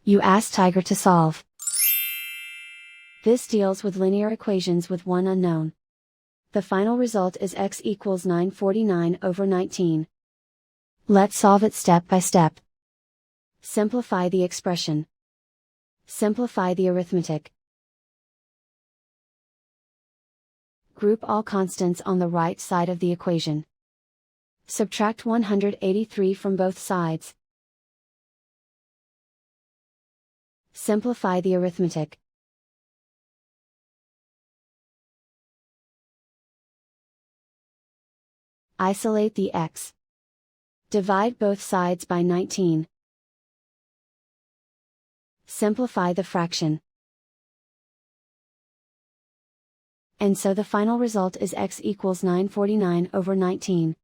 You ask Tiger to solve. This deals with linear equations with one unknown. The final result is x equals 949/19. Let's solve it step by step. Simplify the expression. Simplify the arithmetic. Group all constants on the right side of the equation. Subtract 183 from both sides. Simplify the arithmetic. Isolate the x. Divide both sides by 19. Simplify the fraction. And so the final result is x equals 949/19.